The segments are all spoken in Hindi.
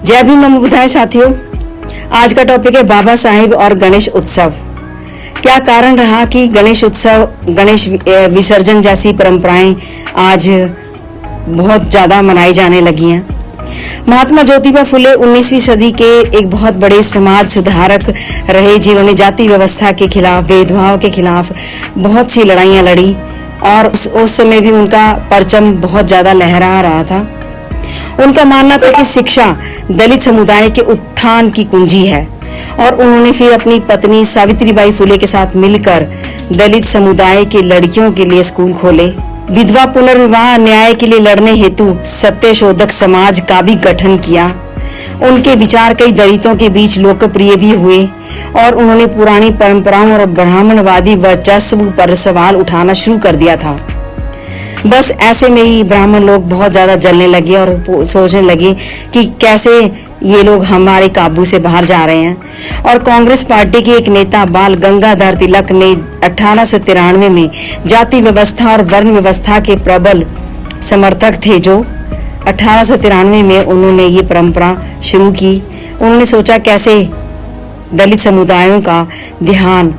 जय भीम नमो बुद्धाय साथियों। आज का टॉपिक है बाबा साहेब और गणेश उत्सव। क्या कारण रहा कि गणेश उत्सव, गणेश विसर्जन जैसी परंपराएं आज बहुत ज्यादा मनाई जाने लगी हैं। महात्मा ज्योतिबा फुले 19वीं सदी के एक बहुत बड़े समाज सुधारक रहे, जिन्होंने जाति व्यवस्था के खिलाफ, भेदभाव के खिलाफ बहुत सी लड़ाइयां लड़ी और उस समय भी उनका परचम बहुत ज्यादा लहरा रहा था। उनका मानना था कि शिक्षा दलित समुदाय के उत्थान की कुंजी है और उन्होंने फिर अपनी पत्नी सावित्रीबाई फुले के साथ मिलकर दलित समुदाय के लड़कियों के लिए स्कूल खोले। विधवा पुनर्विवाह न्याय के लिए लड़ने हेतु सत्यशोधक समाज का भी गठन किया। उनके विचार कई दलितों के बीच लोकप्रिय भी हुए और उन्होंने पुरानी परंपराओं और ब्राह्मणवादी वर्चस्व पर सवाल उठाना शुरू कर दिया था। बस ऐसे में ही ब्राह्मण लोग बहुत ज्यादा जलने लगे और सोचने लगे कि कैसे ये लोग हमारे काबू से बाहर जा रहे हैं। और कांग्रेस पार्टी के एक नेता बाल गंगाधर तिलक ने 1893 में जाति व्यवस्था और वर्ण व्यवस्था के प्रबल समर्थक थे, जो 1893 में उन्होंने ये परंपरा शुरू की। उन्होंने सोचा कैसे दलित समुदायों का ध्यान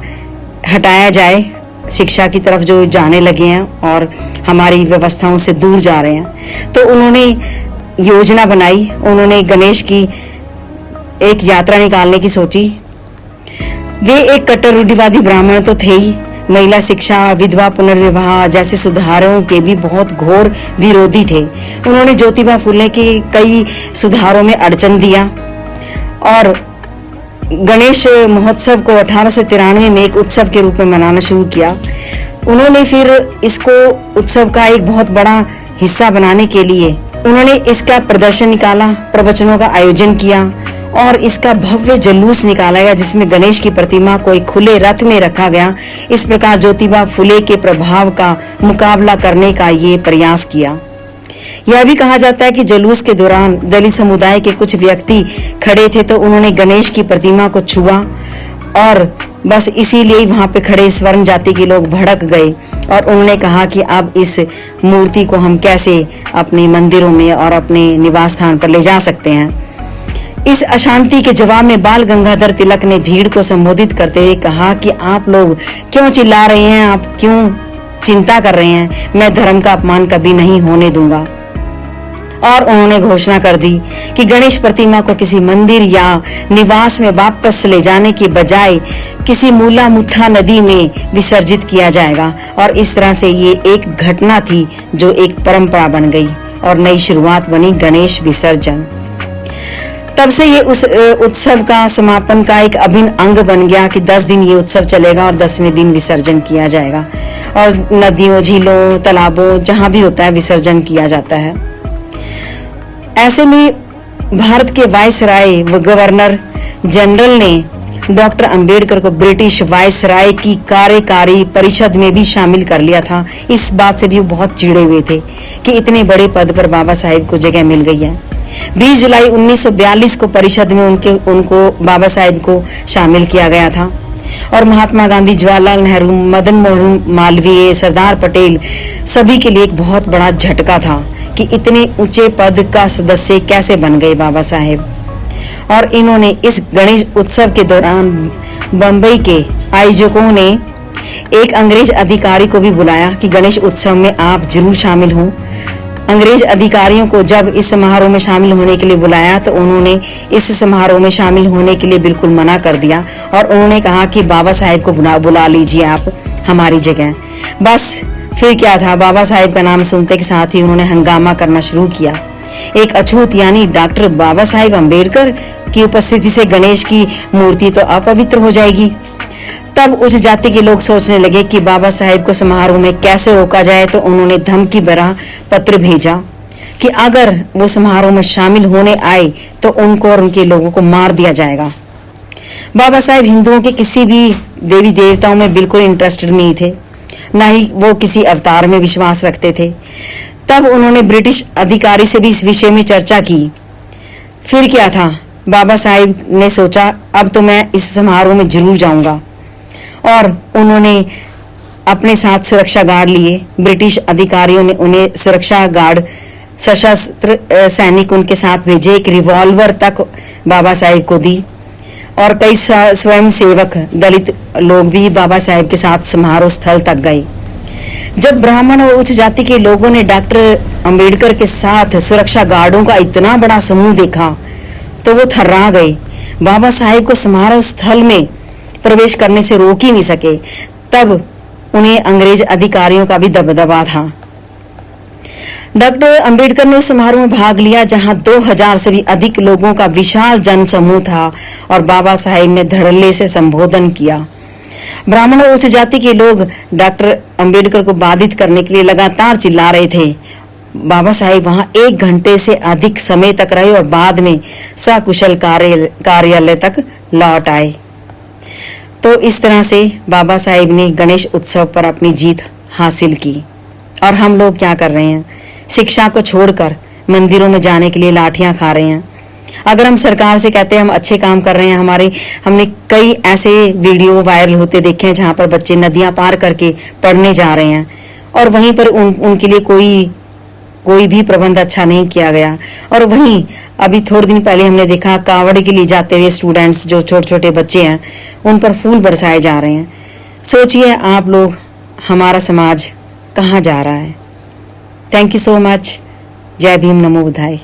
हटाया जाए, शिक्षा की तरफ जो जाने लगे हैं और हमारी व्यवस्थाओं से दूर जा रहे हैं। तो उन्होंने योजना बनाई, उन्होंने गणेश की एक यात्रा निकालने की सोची। वे एक कट्टर रूढ़िवादी ब्राह्मण तो थे ही, महिला शिक्षा, विधवा पुनर्विवाह जैसे सुधारों के भी बहुत घोर विरोधी थे। उन्होंने ज्योतिबा फुले के कई सुधारों में अड़चन दिया और गणेश महोत्सव को 1893 में एक उत्सव के रूप में मनाना शुरू किया। उन्होंने फिर इसको उत्सव का एक बहुत बड़ा हिस्सा बनाने के लिए उन्होंने इसका प्रदर्शन निकाला, प्रवचनों का आयोजन किया और इसका भव्य जुलूस निकाला गया, जिसमें गणेश की प्रतिमा को एक खुले रथ में रखा गया। इस प्रकार ज्योतिबा फुले के प्रभाव का मुकाबला करने का ये प्रयास किया। यह भी कहा जाता है कि जुलूस के दौरान दलित समुदाय के कुछ व्यक्ति खड़े थे, तो उन्होंने गणेश की प्रतिमा को छुआ और बस इसीलिए वहां पे खड़े स्वर्ण जाति के लोग भड़क गए और उन्होंने कहा कि अब इस मूर्ति को हम कैसे अपने मंदिरों में और अपने निवास स्थान पर ले जा सकते हैं। इस अशांति के जवाब में बाल गंगाधर तिलक ने भीड़ को संबोधित करते हुए कहा कि आप लोग क्यों चिल्ला रहे हैं, आप क्यों चिंता कर रहे हैं, मैं धर्म का अपमान कभी नहीं होने दूंगा। और उन्होंने घोषणा कर दी कि गणेश प्रतिमा को किसी मंदिर या निवास में वापस ले जाने के बजाय किसी मूला मुथा नदी में विसर्जित किया जाएगा। और इस तरह से ये एक घटना थी जो एक परंपरा बन गई और नई शुरुआत बनी गणेश विसर्जन। तब से ये उस उत्सव का समापन का एक अभिन्न अंग बन गया कि 10 दिन ये उत्सव चलेगा और 10वें दिन विसर्जन किया जाएगा और नदियों, झीलों, तालाबों जहां भी होता है विसर्जन किया जाता है। ऐसे में भारत के वायसराय व गवर्नर जनरल ने डॉक्टर अंबेडकर को ब्रिटिश वायसराय की कार्यकारी परिषद में भी शामिल कर लिया था। इस बात से भी वो बहुत चिढ़े हुए थे कि इतने बड़े पद पर बाबा साहेब को जगह मिल गई है। 20 जुलाई 1942 को परिषद में उनको बाबा साहेब को शामिल किया गया था और महात्मा गांधी, जवाहरलाल नेहरू, मदन मोहन मालवीय, सरदार पटेल सभी के लिए एक बहुत बड़ा झटका था कि इतने ऊंचे पद का सदस्य कैसे बन गए बाबा साहेब। और इन्होंने इस गणेश उत्सव के दौरान बम्बई के आयोजकों ने एक अंग्रेज अधिकारी को भी बुलाया कि गणेश उत्सव में आप जरूर शामिल हों। अंग्रेज अधिकारियों को जब इस समारोह में शामिल होने के लिए बुलाया तो उन्होंने इस समारोह में शामिल होने के लिए बिल्कुल मना कर दिया और उन्होंने कहा कि बाबा साहेब को बुला लीजिए आप हमारी जगह। बस फिर क्या था, बाबा साहेब का नाम सुनते के साथ ही उन्होंने हंगामा करना शुरू किया। एक अछूत यानी डॉक्टर बाबा साहेब अम्बेडकर की उपस्थिति से गणेश की मूर्ति तो अपवित्र हो जाएगी। तब उस जाति के लोग सोचने लगे कि बाबा साहेब को समारोह में कैसे रोका जाए, तो उन्होंने धमकी भरा पत्र भेजा कि अगर वो समारोह में शामिल होने आए तो उनको और उनके लोगों को मार दिया जाएगा। बाबा साहेब हिंदुओं के किसी भी देवी देवताओं में बिल्कुल इंटरेस्टेड नहीं थे, न ही वो किसी अवतार में विश्वास रखते थे। तब उन्होंने ब्रिटिश अधिकारी से भी इस विषय में चर्चा की। फिर क्या था, बाबा साहेब ने सोचा अब तो मैं इस समारोह में जरूर जाऊंगा और उन्होंने अपने साथ सुरक्षा गार्ड लिए। ब्रिटिश अधिकारियों ने उन्हें सुरक्षा गार्ड सशस्त्र सैनिक उनके साथ भेजे, एक रिवॉल्वर तक बाबा साहेब को दी और कई स्वयं सेवक दलित लोग भी बाबा साहेब के साथ समारोह स्थल तक गए। जब ब्राह्मण और उच्च जाति के लोगों ने डॉक्टर अंबेडकर के साथ सुरक्षा गार्डों का इतना बड़ा समूह देखा तो वो थर्रा गए। बाबा साहेब को समारोह स्थल में प्रवेश करने से रोक ही नहीं सके। तब उन्हें अंग्रेज अधिकारियों का भी दबदबा था। डॉक्टर अंबेडकर ने उस समारोह में भाग लिया जहां 2000 से भी अधिक लोगों का विशाल जन समूह था और बाबा साहेब ने धड़ल्ले से संबोधन किया। ब्राह्मण और उच्च जाति के लोग डॉक्टर अंबेडकर को बाधित करने के लिए लगातार चिल्ला रहे थे। बाबा साहेब वहां 1 घंटे से अधिक समय तक रहे और बाद में सकुशल कार्यालय तक लौट आए। तो इस तरह से बाबा साहेब ने गणेश उत्सव पर अपनी जीत हासिल की। और हम लोग क्या कर रहे हैं? शिक्षा को छोड़कर मंदिरों में जाने के लिए लाठियां खा रहे हैं। अगर हम सरकार से कहते हैं हम अच्छे काम कर रहे हैं, हमने कई ऐसे वीडियो वायरल होते देखे हैं जहां पर बच्चे नदियां पार करके पढ़ने जा रहे हैं और वहीं पर उनके लिए कोई भी प्रबंध अच्छा नहीं किया गया। और वहीं अभी थोड़े दिन पहले हमने देखा कावड़ के लिए जाते हुए स्टूडेंट्स, जो छोटे छोटे बच्चे हैं, उन पर फूल बरसाए जा रहे हैं। सोचिए आप लोग, हमारा समाज कहाँ जा रहा है। Thank you so much. जय भीम, नमो बुद्धाय।